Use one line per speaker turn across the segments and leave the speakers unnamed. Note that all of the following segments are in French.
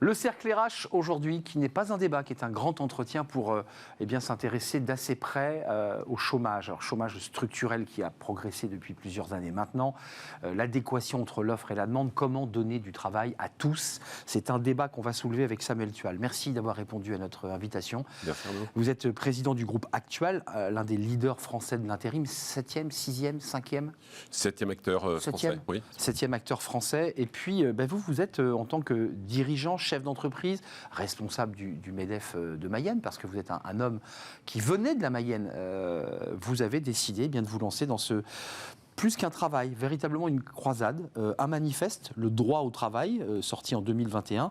Le cercle RH aujourd'hui, qui n'est pas un débat, qui est un grand entretien pour s'intéresser d'assez près au chômage. Alors, chômage structurel qui a progressé depuis plusieurs années maintenant. L'adéquation entre l'offre et la demande. Comment donner du travail à tous? C'est un débat qu'on va soulever avec Samuel Tual. Merci d'avoir répondu à notre invitation.
Merci Arnaud.
Vous êtes président du groupe Actual, l'un des leaders français de l'intérim. 7e, 6e, 5e
7e acteur français, oui.
7e acteur français. Et puis, vous êtes en tant que dirigeant, chef d'entreprise, responsable du MEDEF de Mayenne, parce que vous êtes un homme qui venait de la Mayenne. Vous avez décidé de vous lancer dans ce... Plus qu'un travail, véritablement une croisade, un manifeste, le droit au travail, sorti en 2021,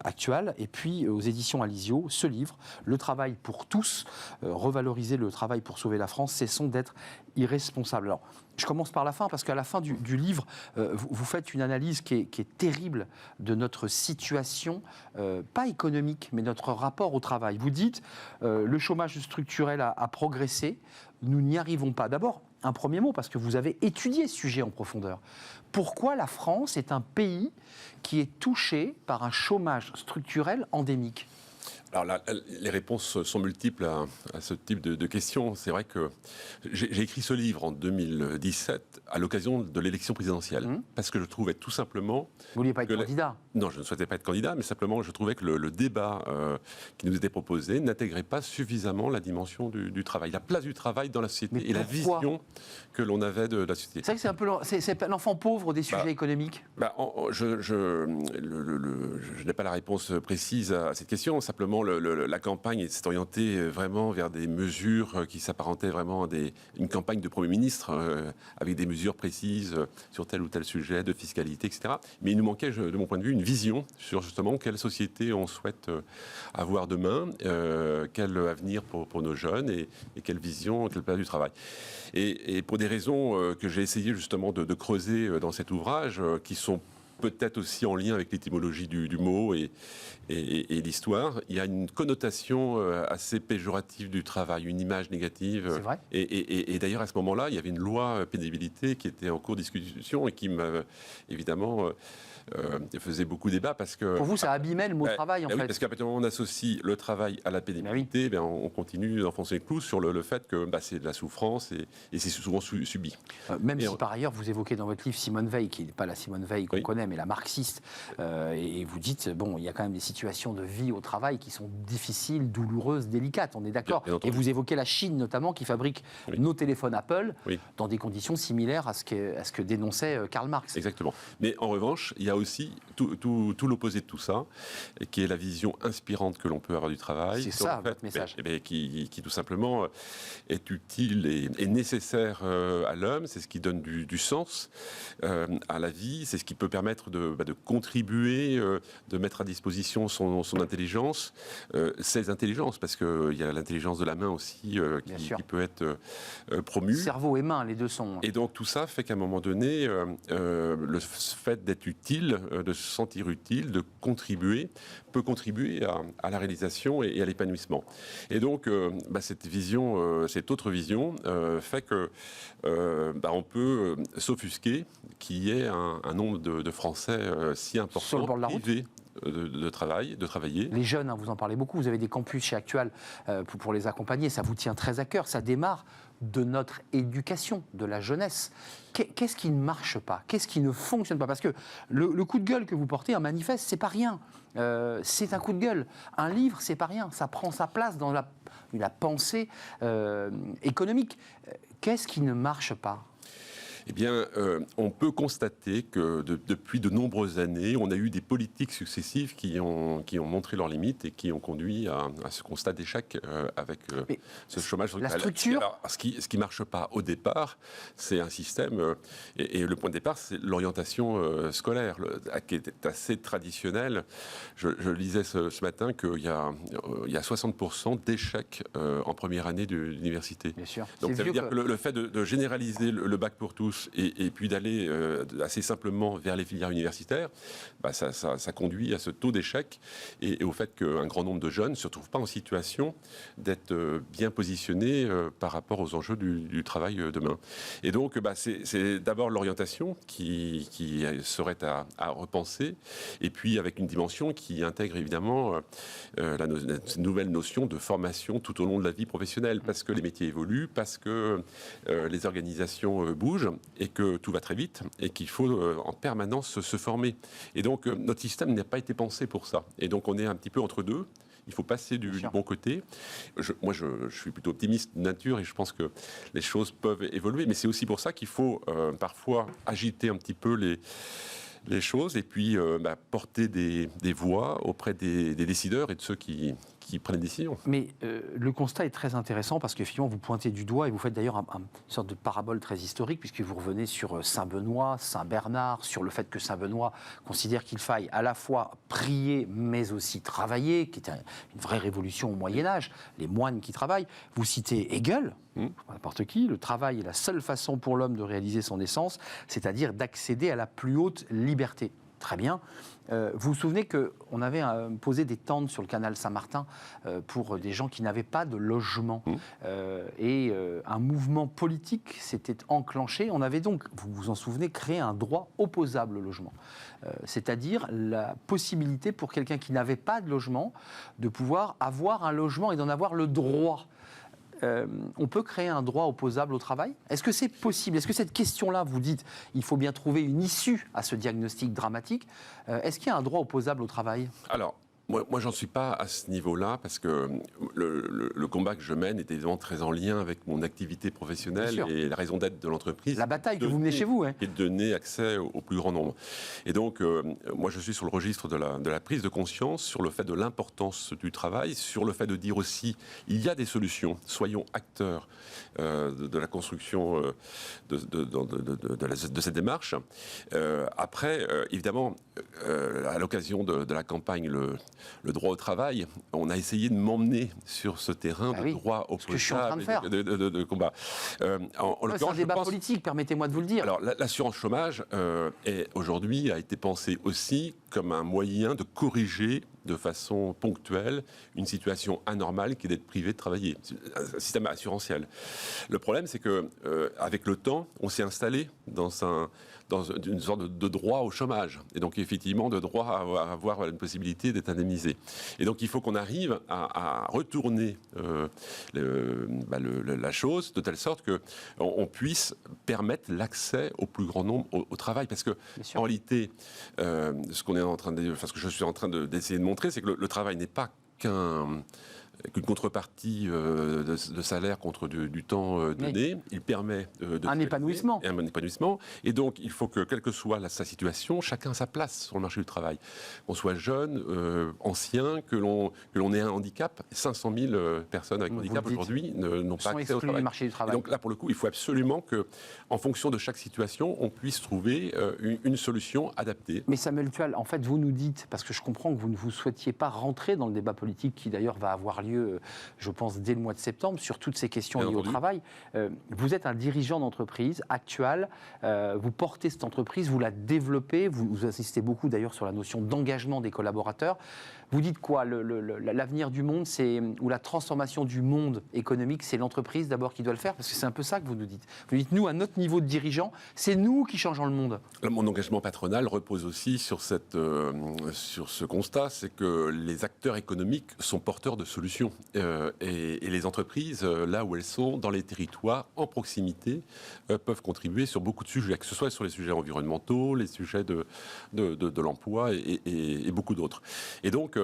Actual, et puis aux éditions Alizio, ce livre, Le travail pour tous, revaloriser le travail pour sauver la France, cessons d'être irresponsables. Alors, je commence par la fin, parce qu'à la fin du livre, vous faites une analyse qui est terrible de notre situation, pas économique, mais notre rapport au travail. Vous dites, le chômage structurel a progressé, nous n'y arrivons pas. D'abord, un premier mot, parce que vous avez étudié ce sujet en profondeur. Pourquoi la France est un pays qui est touché par un chômage structurel endémique ?
Alors les réponses sont multiples à ce type de questions. C'est vrai que j'ai écrit ce livre en 2017 à l'occasion de l'élection présidentielle, parce que je trouvais tout simplement...
Vous ne vouliez pas être candidat ?
Non, je ne souhaitais pas être candidat, mais simplement je trouvais que le débat qui nous était proposé n'intégrait pas suffisamment la dimension du travail, la place du travail dans la société et la vision que l'on avait de la société.
C'est vrai que c'est l'enfant pauvre des sujets économiques.
Je n'ai pas la réponse précise à cette question, simplement la campagne s'est orientée vraiment vers des mesures qui s'apparentaient vraiment à une campagne de Premier ministre avec des mesures précises sur tel ou tel sujet de fiscalité, etc. Mais il nous manquait, de mon point de vue, une vision sur justement quelle société on souhaite avoir demain, quel avenir pour nos jeunes et quelle vision, quelle place du travail. Et pour des raisons que j'ai essayé justement de creuser dans cet ouvrage, qui sont peut-être aussi en lien avec l'étymologie du mot et l'histoire, il y a une connotation assez péjorative du travail, une image négative.
C'est vrai.
Et d'ailleurs, à ce moment-là, il y avait une loi pénibilité qui était en cours de discussion et qui m'a évidemment... faisait beaucoup débat parce que...
Pour vous, ça abîmait le mot travail, en fait.
Oui, parce qu'à partir du moment où on associe le travail à la pénibilité, on continue d'enfoncer le clou sur le fait que c'est de la souffrance et c'est souvent subi.
Même si par ailleurs, vous évoquez dans votre livre Simone Veil, qui n'est pas la Simone Veil qu'on connaît, mais la marxiste, et vous dites, il y a quand même des situations de vie au travail qui sont difficiles, douloureuses, délicates, on est d'accord. Et vous évoquez la Chine, notamment, qui fabrique nos téléphones Apple dans des conditions similaires à ce que dénonçait Karl Marx.
Exactement. Mais en revanche, il y a aussi tout l'opposé de tout ça, qui est la vision inspirante que l'on peut avoir du travail.
C'est ça, votre message.
Qui tout simplement est utile et nécessaire à l'homme. C'est ce qui donne du sens à la vie. C'est ce qui peut permettre de contribuer, de mettre à disposition son intelligence, ses intelligences, parce qu'il y a l'intelligence de la main aussi qui peut être promue.
Cerveau et main, les deux sont...
Et donc tout ça fait qu'à un moment donné, le fait d'être utile, de se sentir utile, de contribuer, peut contribuer à la réalisation et à l'épanouissement. Et donc, cette autre vision fait que on peut s'offusquer qu'il y ait un nombre de Français si important
sur le bord de la route.
privés de travailler.
Les jeunes, vous en parlez beaucoup, vous avez des campus chez Actual pour les accompagner, ça vous tient très à cœur, ça démarre de notre éducation, de la jeunesse. Qu'est-ce qui ne marche pas? Qu'est-ce qui ne fonctionne pas? Parce que le coup de gueule que vous portez, un manifeste, c'est pas rien. C'est un coup de gueule. Un livre, c'est pas rien. Ça prend sa place dans la pensée économique. Qu'est-ce qui ne marche pas?
Eh bien, on peut constater que depuis de nombreuses années, on a eu des politiques successives qui ont montré leurs limites et qui ont conduit à ce constat d'échec avec ce chômage.
La structure.
Alors, ce qui marche pas au départ, c'est un système, et le point de départ, c'est l'orientation scolaire, qui est assez traditionnelle. Je lisais ce matin qu'il y a 60% d'échecs en première année d'université.
Bien sûr.
Donc ça veut dire que le fait de généraliser le bac pour tous, tous, et puis d'aller assez simplement vers les filières universitaires, ça conduit à ce taux d'échec et au fait qu'un grand nombre de jeunes ne se retrouvent pas en situation d'être bien positionnés par rapport aux enjeux du travail demain. Et donc, c'est d'abord l'orientation qui serait à repenser, et puis avec une dimension qui intègre évidemment la nouvelle notion de formation tout au long de la vie professionnelle, parce que les métiers évoluent, parce que les organisations bougent, et que tout va très vite, et qu'il faut en permanence se former. Et donc, notre système n'a pas été pensé pour ça. Et donc, on est un petit peu entre deux. Il faut passer du bon côté. Moi, je suis plutôt optimiste de nature et je pense que les choses peuvent évoluer. Mais c'est aussi pour ça qu'il faut parfois agiter un petit peu les choses et puis porter des voix auprès des décideurs et de ceux qui prennent des décisions.
Mais le constat est très intéressant parce qu'effectivement, vous pointez du doigt et vous faites d'ailleurs une sorte de parabole très historique puisque vous revenez sur Saint-Benoît, Saint-Bernard, sur le fait que Saint-Benoît considère qu'il faille à la fois prier mais aussi travailler, qui était une vraie révolution au Moyen-Âge, les moines qui travaillent. Vous citez Hegel, n'importe qui, le travail est la seule façon pour l'homme de réaliser son essence, c'est-à-dire d'accéder à la plus haute liberté. Très bien. Vous vous souvenez qu'on avait posé des tentes sur le canal Saint-Martin pour des gens qui n'avaient pas de logement. Et un mouvement politique s'était enclenché. On avait donc, vous vous en souvenez, créé un droit opposable au logement. C'est-à-dire la possibilité pour quelqu'un qui n'avait pas de logement de pouvoir avoir un logement et d'en avoir le droit. On peut créer un droit opposable au travail ? Est-ce que c'est possible ? Est-ce que cette question-là, vous dites, il faut bien trouver une issue à ce diagnostic dramatique. Est-ce qu'il y a un droit opposable au travail ?
Alors, moi, j'en suis pas à ce niveau-là, parce que le combat que je mène est évidemment très en lien avec mon activité professionnelle et la raison d'être de l'entreprise.
La bataille que vous menez chez vous.
Et de donner accès au plus grand nombre. Et donc, moi, je suis sur le registre de la prise de conscience sur le fait de l'importance du travail, sur le fait de dire aussi, il y a des solutions, soyons acteurs de la construction de cette démarche. Après, évidemment, à l'occasion de la campagne, le droit au travail, on a essayé de m'emmener sur ce terrain de droit au potable de combat.
C'est un débat politique, permettez-moi de vous le dire.
Alors, l'assurance chômage aujourd'hui a été pensée aussi comme un moyen de corriger de façon ponctuelle une situation anormale qui est d'être privé de travailler. Un système assurantiel. Le problème, c'est que avec le temps, on s'est installé dans une sorte de droit au chômage. Et donc, effectivement, de droit à avoir une possibilité d'être indemnisé. Et donc, il faut qu'on arrive à retourner la chose de telle sorte qu'on puisse permettre l'accès au plus grand nombre au travail. Parce que, en réalité, ce que je suis en train d'essayer de montrer, c'est que le travail n'est pas qu'une contrepartie de salaire contre du temps donné. Il permet
un épanouissement.
Un épanouissement. Et donc, il faut que, quelle que soit sa situation, chacun a sa place sur le marché du travail. Qu'on soit jeune, ancien, que l'on ait un handicap. 500 000 personnes avec handicap aujourd'hui n'ont pas accès au travail.
Du marché du travail.
Et donc là, pour le coup, il faut absolument qu'en fonction de chaque situation, on puisse trouver une solution adaptée.
Mais Samuel Tual, en fait, vous nous dites, parce que je comprends que vous ne vous souhaitiez pas rentrer dans le débat politique qui d'ailleurs va avoir lieu, je pense, dès le mois de septembre, sur toutes ces questions liées au travail. Vous êtes un dirigeant d'entreprise actuel, vous portez cette entreprise, vous la développez, vous insistez beaucoup d'ailleurs sur la notion d'engagement des collaborateurs. Vous dites quoi ? L'avenir du monde, ou la transformation du monde économique, c'est l'entreprise d'abord qui doit le faire ? Parce que c'est un peu ça que vous nous dites. Vous dites, nous, à notre niveau de dirigeant, c'est nous qui changeons le monde.
Mon engagement patronal repose aussi sur ce constat, c'est que les acteurs économiques sont porteurs de solutions. Et les entreprises, là où elles sont, dans les territoires, en proximité, peuvent contribuer sur beaucoup de sujets, que ce soit sur les sujets environnementaux, les sujets de l'emploi et beaucoup d'autres. Et donc,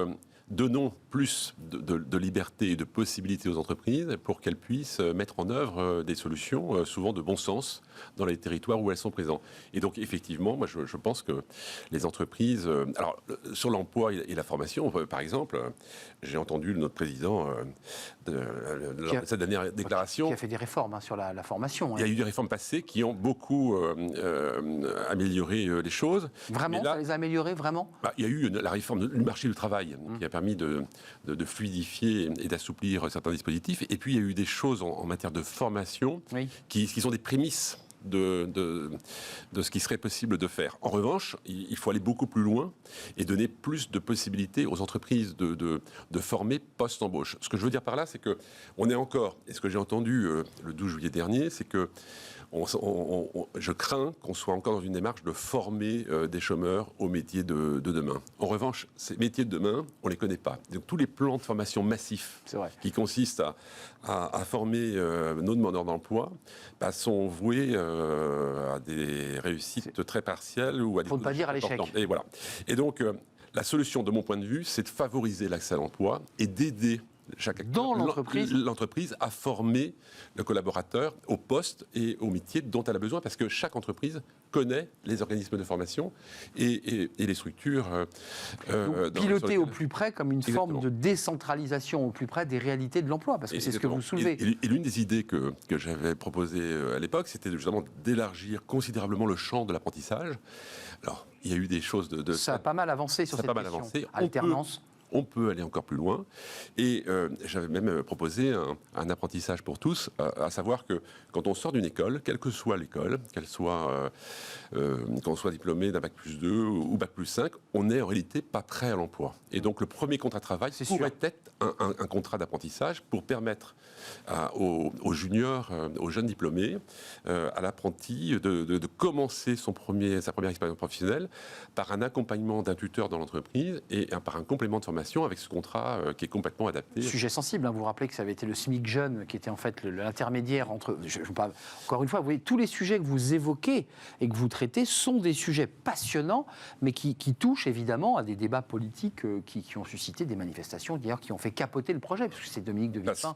donnons plus de liberté et de possibilités aux entreprises pour qu'elles puissent mettre en œuvre des solutions, souvent de bon sens, dans les territoires où elles sont présentes. Et donc, effectivement, moi, je pense que les entreprises... alors, sur l'emploi et la formation, par exemple, j'ai entendu notre président lors de cette dernière déclaration...
Qui a fait des réformes sur la formation.
Il y a eu des réformes passées qui ont beaucoup amélioré les choses.
Vraiment, ça les a améliorées, vraiment ?
Il y a eu la réforme du marché du travail qui a permis de fluidifier et d'assouplir certains dispositifs. Et puis, il y a eu des choses en matière de formation qui sont des prémices de ce qui serait possible de faire. En revanche, il faut aller beaucoup plus loin et donner plus de possibilités aux entreprises de former post-embauche. Ce que je veux dire par là, c'est qu'on est encore, et ce que j'ai entendu le 12 juillet dernier, c'est que je crains qu'on soit encore dans une démarche de former des chômeurs aux métiers de demain. En revanche, ces métiers de demain, on ne les connaît pas. Donc tous les plans de formation massifs qui consistent à former nos demandeurs d'emploi sont voués à des réussites très partielles ou à des...
Pour ne pas dire à l'échec.
Et voilà. Et donc, la solution, de mon point de vue, c'est de favoriser l'accès à l'emploi et d'aider l'entreprise à former le collaborateur au poste et au métier dont elle a besoin, parce que chaque entreprise connaît les organismes de formation et les structures.
Piloter au plus près comme une forme de décentralisation au plus près des réalités de l'emploi, parce que c'est ce que vous soulevez.
Et l'une des idées que j'avais proposées à l'époque, c'était justement d'élargir considérablement le champ de l'apprentissage. Alors, il y a eu des choses
ça a pas mal avancé sur cette question. Alternance.
On peut aller encore plus loin. Et j'avais même proposé un apprentissage pour tous, à savoir que quand on sort d'une école, quelle que soit l'école, qu'on soit diplômé d'un Bac+2 ou Bac+5, on n'est en réalité pas prêt à l'emploi. Et donc le premier contrat de travail pourrait être un contrat d'apprentissage pour permettre aux juniors, aux jeunes diplômés, à l'apprenti de commencer sa première expérience professionnelle par un accompagnement d'un tuteur dans l'entreprise et par un complément de formation avec ce contrat qui est complètement adapté.
Sujet sensible, vous vous rappelez que ça avait été le SMIC jeune qui était en fait l'intermédiaire entre... Encore une fois, vous voyez, tous les sujets que vous évoquez et que vous traitez sont des sujets passionnants, mais qui touchent évidemment à des débats politiques qui ont suscité des manifestations, d'ailleurs, qui ont fait capoter le projet, parce que c'est Dominique de Villepin.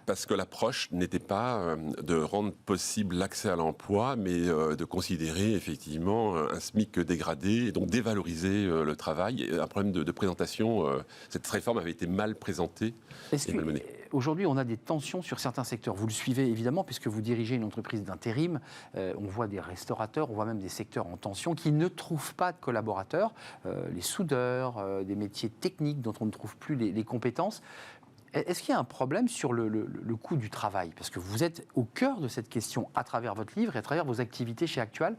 Parce que l'approche n'était pas de rendre possible l'accès à l'emploi, mais de considérer effectivement un SMIC dégradé et donc dévaloriser le travail. Et un problème de présentation, cette réforme avait été mal présentée et mal menée.
Aujourd'hui, on a des tensions sur certains secteurs. Vous le suivez évidemment, puisque vous dirigez une entreprise d'intérim. On voit des restaurateurs, on voit même des secteurs en tension qui ne trouvent pas de collaborateurs. Les soudeurs, des métiers techniques dont on ne trouve plus les compétences. Est-ce qu'il y a un problème sur le coût du travail? Parce que vous êtes au cœur de cette question à travers votre livre et à travers vos activités chez Actual.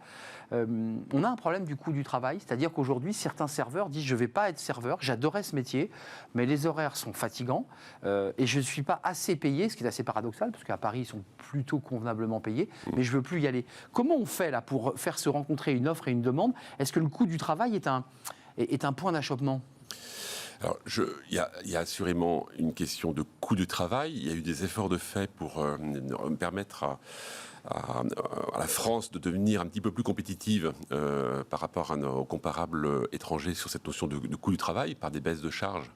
On a un problème du coût du travail, c'est-à-dire qu'aujourd'hui, certains serveurs disent « je ne vais pas être serveur, j'adorais ce métier, mais les horaires sont fatigants et je ne suis pas assez payé », ce qui est assez paradoxal, parce qu'à Paris, ils sont plutôt convenablement payés, mais je ne veux plus y aller. Comment on fait là pour faire se rencontrer une offre et une demande? Est-ce que le coût du travail est un point d'achoppement?
Alors, il y a assurément une question de coût du travail. Il y a eu des efforts de fait pour permettre à la France de devenir un petit peu plus compétitive par rapport à nos comparables étrangers sur cette notion de coût du travail, par des baisses de charges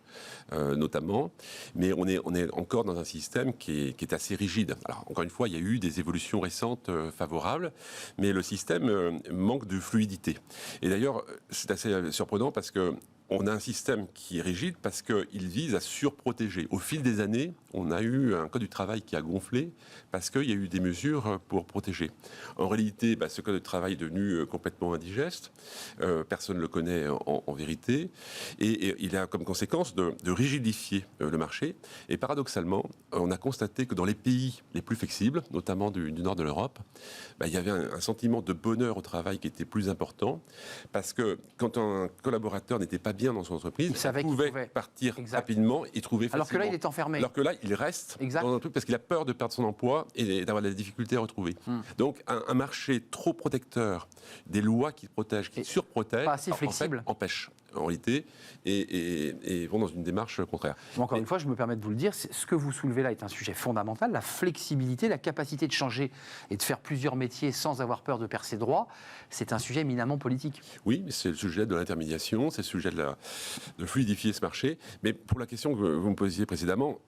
notamment. Mais on est encore dans un système qui est assez rigide. Alors, encore une fois, il y a eu des évolutions récentes favorables, mais le système manque de fluidité. Et d'ailleurs, c'est assez surprenant parce que on a un système qui est rigide parce qu'il vise à surprotéger. Au fil des années, on a eu un code du travail qui a gonflé parce qu'il y a eu des mesures pour protéger. En réalité, ce code du travail est devenu complètement indigeste. Personne ne le connaît en vérité. Et il a comme conséquence de rigidifier le marché. Et paradoxalement, on a constaté que dans les pays les plus flexibles, notamment du nord de l'Europe, il y avait un sentiment de bonheur au travail qui était plus important. Parce que quand un collaborateur n'était pas bien dans son entreprise, il pouvait partir rapidement et trouver facilement.
Alors que là, il est enfermé.
Alors que là, il reste dans un truc parce qu'il a peur de perdre son emploi et d'avoir des difficultés à retrouver. Donc, un marché trop protecteur, des lois qui protègent, qui surprotègent,
pas assez flexible,
en fait, empêchent en réalité et vont dans une démarche contraire.
Encore une fois, je me permets de vous le dire, ce que vous soulevez là est un sujet fondamental, la flexibilité, la capacité de changer et de faire plusieurs métiers sans avoir peur de perdre ses droits, c'est un sujet éminemment politique.
Oui, c'est le sujet de l'intermédiation, c'est le sujet de fluidifier ce marché. Mais pour la question que vous me posiez précédemment,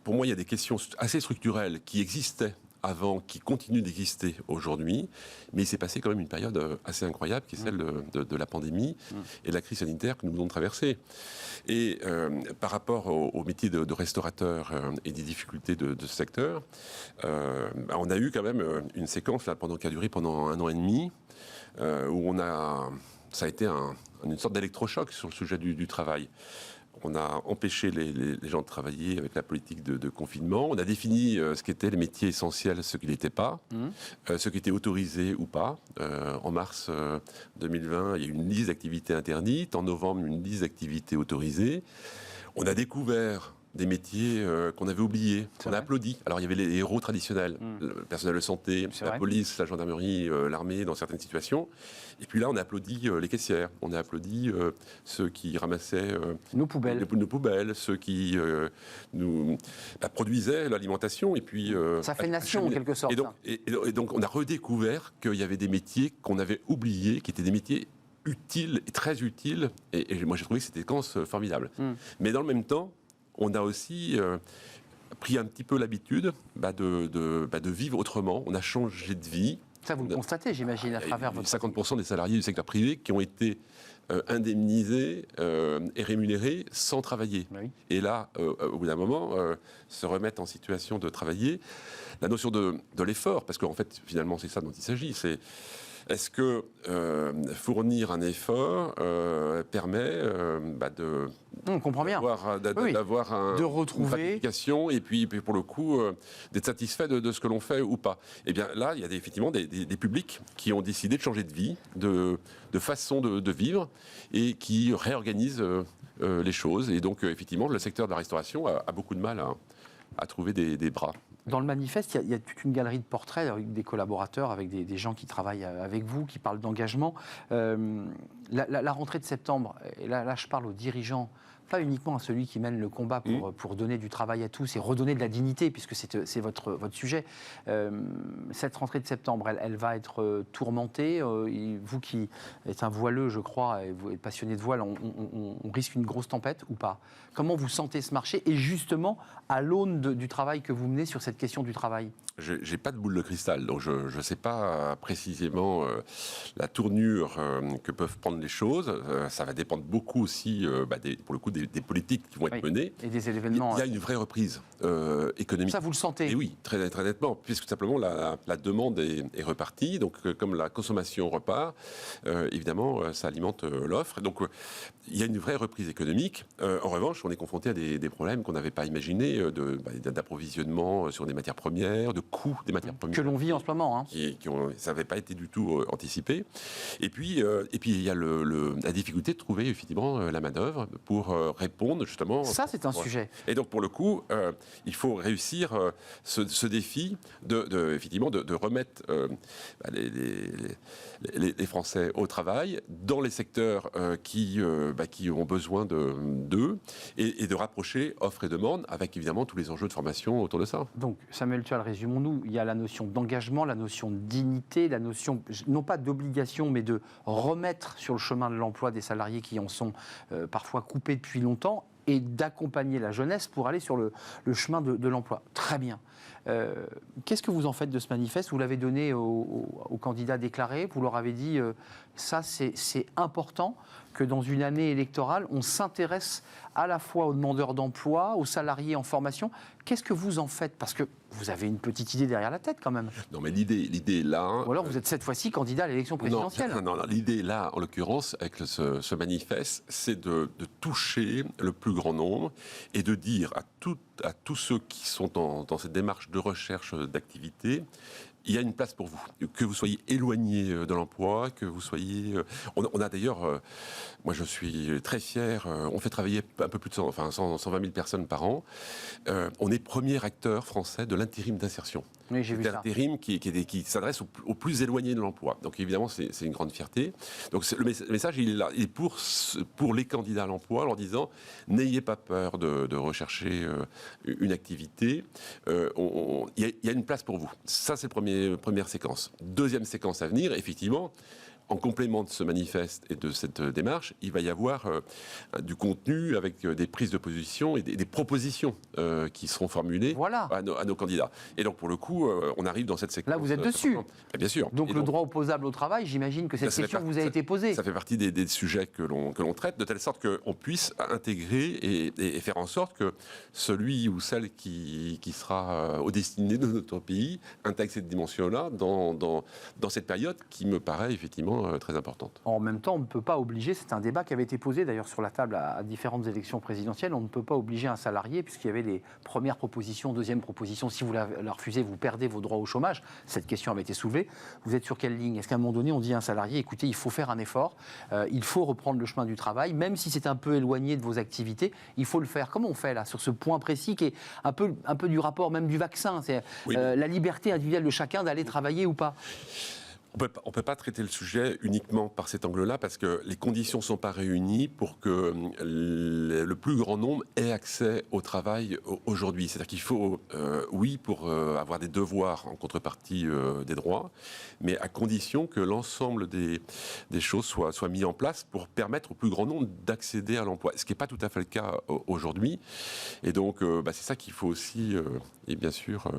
pour moi, il y a des questions assez structurelles qui existaient avant, qui continuent d'exister aujourd'hui, mais il s'est passé quand même une période assez incroyable, qui est celle de la pandémie et de la crise sanitaire que nous venons de traverser. Et par rapport au métier de restaurateur et des difficultés de ce secteur, on a eu quand même une séquence là, qui a duré pendant 1 an et demi, où ça a été une sorte d'électrochoc sur le sujet du travail. on a empêché les gens de travailler avec la politique de confinement. On a défini ce qu'étaient les métiers essentiels, ce qui n'étaient pas, ce qui était autorisé ou pas. En mars 2020, il y a eu une liste d'activités interdites. En novembre, une liste d'activités autorisées. On a découvert des métiers qu'on avait oubliés. On a applaudi. Alors, il y avait les héros traditionnels, le personnel de santé, la police, la gendarmerie, l'armée, dans certaines situations. Et puis là, on a applaudi les caissières. On a applaudi ceux qui ramassaient
nos poubelles,
ceux qui nous produisaient l'alimentation. Et puis,
ça fait nation, en quelque sorte.
Et donc, on a redécouvert qu'il y avait des métiers qu'on avait oubliés, qui étaient des métiers utiles et très utiles. Et moi, j'ai trouvé que c'était une séquence formidable. Mais dans le même temps, on a aussi pris un petit peu l'habitude de vivre autrement. On a changé de vie.
Ça, vous le constatez, j'imagine, à travers votre...
50% des salariés du secteur privé qui ont été indemnisés et rémunérés sans travailler. Oui. Et là, au bout d'un moment, se remettre en situation de travailler. La notion de l'effort, parce qu'en fait, finalement, c'est ça dont il s'agit, c'est... Est-ce que fournir un effort permet de...
On comprend bien.
D'avoir
de retrouver...
une gratification et puis pour le coup, d'être satisfait de ce que l'on fait ou pas. Eh bien là, il y a effectivement des publics qui ont décidé de changer de vie, de façon de vivre et qui réorganisent les choses. Et donc, effectivement, le secteur de la restauration a beaucoup de mal à trouver des bras.
Dans le manifeste, il y a toute une galerie de portraits avec des collaborateurs, avec des gens qui travaillent avec vous, qui parlent d'engagement. La rentrée de septembre, et là je parle aux dirigeants, pas uniquement à celui qui mène le combat pour donner du travail à tous et redonner de la dignité, puisque c'est votre sujet. Cette rentrée de septembre, elle va être tourmentée. Vous qui êtes un voileux, je crois, et vous êtes passionné de voile, on risque une grosse tempête ou pas? Comment vous sentez ce marché? Et justement, à l'aune du travail que vous menez sur cette question du travail.
Je n'ai pas de boule de cristal, donc je ne sais pas précisément la tournure que peuvent prendre les choses. Ça va dépendre beaucoup aussi, pour le coup, des politiques qui vont être menées.
Et des événements.
Il y a une vraie reprise économique.
Ça, vous le sentez?
Et oui, très, très nettement, puisque simplement la demande est repartie. Donc, comme la consommation repart, évidemment, ça alimente l'offre. Donc, il y a une vraie reprise économique. En revanche, on est confronté à des problèmes qu'on n'avait pas imaginés, d'approvisionnement sur des matières premières, de coûts des matières premières.
Que l'on vit en ce moment.
Ça n'avait pas été du tout anticipé. Et puis, il y a la difficulté de trouver, effectivement, la manœuvre pour répondre, justement...
Ça, c'est un sujet.
Et donc, pour le coup, il faut réussir ce défi effectivement, de remettre les Français au travail dans les secteurs qui ont besoin d'eux et de rapprocher offre et demande avec, évidemment, tous les enjeux de formation autour de ça.
Donc, Samuel Tual, résumons-nous, il y a la notion d'engagement, la notion de dignité, la notion, non pas d'obligation, mais de remettre sur le chemin de l'emploi des salariés qui en sont parfois coupés depuis longtemps et d'accompagner la jeunesse pour aller sur le chemin de l'emploi. Très bien. Qu'est-ce que vous en faites de ce manifeste? Vous l'avez donné aux candidats déclarés, vous leur avez dit ça c'est important que dans une année électorale, on s'intéresse à la fois aux demandeurs d'emploi, aux salariés en formation. Qu'est-ce que vous en faites? Parce que vous avez une petite idée derrière la tête quand même.
Non, mais l'idée est là.
Ou alors vous êtes cette fois-ci candidat à l'élection présidentielle.
Non, l'idée là, en l'occurrence, avec ce manifeste, c'est de toucher le plus grand nombre et de dire à tous ceux qui sont dans cette démarche de recherche d'activité, il y a une place pour vous. Que vous soyez éloigné de l'emploi, que vous soyez... On a d'ailleurs... moi, je suis très fier. On fait travailler un peu plus de 120 000 personnes par an. On est premier acteur français de l'intérim d'insertion.
Oui, j'ai vu ça.
L'intérim qui s'adresse aux plus éloignés de l'emploi. Donc, évidemment, c'est une grande fierté. Donc, le message, il est là. Il est pour les candidats à l'emploi, en leur disant, n'ayez pas peur de rechercher une activité. Il y a une place pour vous. Ça, c'est la première séquence. Deuxième séquence à venir, effectivement, en complément de ce manifeste et de cette démarche, il va y avoir du contenu avec des prises de position et des propositions qui seront formulées à nos candidats. Et donc, pour le coup, on arrive dans cette séquence.
Là, vous êtes dessus.
Bien sûr.
Donc, le droit opposable au travail, j'imagine que cette question vous a été posée.
Ça fait partie des sujets que l'on traite, de telle sorte qu'on puisse intégrer et faire en sorte que celui ou celle qui sera au destiné de notre pays intègre cette dimension-là dans cette période qui me paraît effectivement vraiment très importante.
En même temps, on ne peut pas obliger, c'est un débat qui avait été posé d'ailleurs sur la table à différentes élections présidentielles, on ne peut pas obliger un salarié, puisqu'il y avait les premières propositions, deuxième proposition, si vous la refusez, vous perdez vos droits au chômage. Cette question avait été soulevée. Vous êtes sur quelle ligne? Est-ce qu'à un moment donné, on dit à un salarié, écoutez, il faut faire un effort, il faut reprendre le chemin du travail, même si c'est un peu éloigné de vos activités, il faut le faire. Comment on fait là, sur ce point précis qui est un peu du rapport même du vaccin, c'est la liberté individuelle de chacun d'aller travailler ou pas?
On ne peut pas traiter le sujet uniquement par cet angle-là parce que les conditions ne sont pas réunies pour que le plus grand nombre ait accès au travail aujourd'hui. C'est-à-dire qu'il faut, oui, pour avoir des devoirs en contrepartie des droits, mais à condition que l'ensemble des choses soient mis en place pour permettre au plus grand nombre d'accéder à l'emploi. Ce qui n'est pas tout à fait le cas aujourd'hui. Et donc, c'est ça qu'il faut aussi, et bien sûr,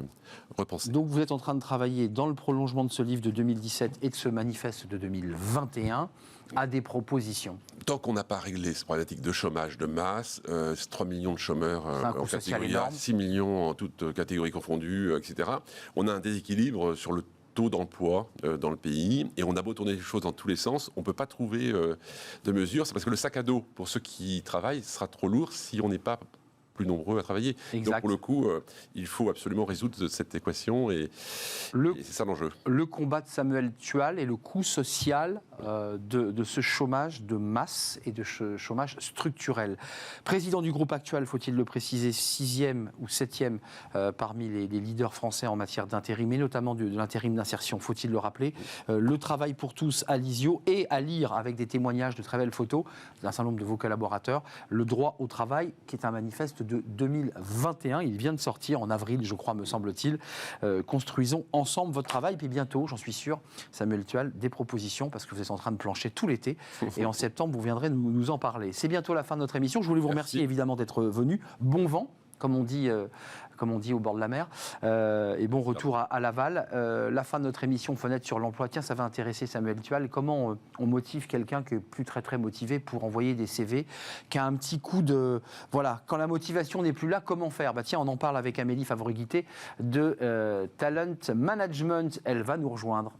repenser.
Donc vous êtes en train de travailler dans le prolongement de ce livre de 2017 et de ce manifeste de 2021 à des propositions.
Tant qu'on n'a pas réglé cette problématique de chômage de masse, 3 millions de chômeurs en catégorie A, 6 millions en toutes catégories confondues, etc., on a un déséquilibre sur le taux d'emploi dans le pays, et on a beau tourner les choses dans tous les sens, on ne peut pas trouver de mesures. C'est parce que le sac à dos pour ceux qui travaillent sera trop lourd si on n'est pas plus nombreux à travailler.
Exact.
Donc pour le coup, il faut absolument résoudre cette équation et c'est ça l'enjeu.
Le combat de Samuel Tual et le coût social de ce chômage de masse et de ce chômage structurel. Président du groupe Actual, faut-il le préciser, 6e ou 7e parmi les leaders français en matière d'intérim, et notamment de l'intérim d'insertion, faut-il le rappeler. Le travail pour tous à l'ISIO, et à lire avec des témoignages de très belles photos d'un certain nombre de vos collaborateurs, le droit au travail, qui est un manifeste de 2021. Il vient de sortir en avril, je crois, me semble-t-il. Construisons ensemble votre travail. Puis bientôt, j'en suis sûr, Samuel Tual, des propositions, parce que vous êtes en train de plancher tout l'été. Et en septembre, vous viendrez nous en parler. C'est bientôt la fin de notre émission. Je voulais vous remercier évidemment d'être venu. Bon vent, comme on dit au bord de la mer, et bon retour à Laval. La fin de notre émission Fenêtre sur l'emploi. Tiens, ça va intéresser Samuel Tual. Comment on motive quelqu'un qui est plus très très motivé pour envoyer des CV, qui a un petit coup de... Voilà, quand la motivation n'est plus là, comment faire? Tiens, on en parle avec Amélie Favreguité de Talent Management. Elle va nous rejoindre.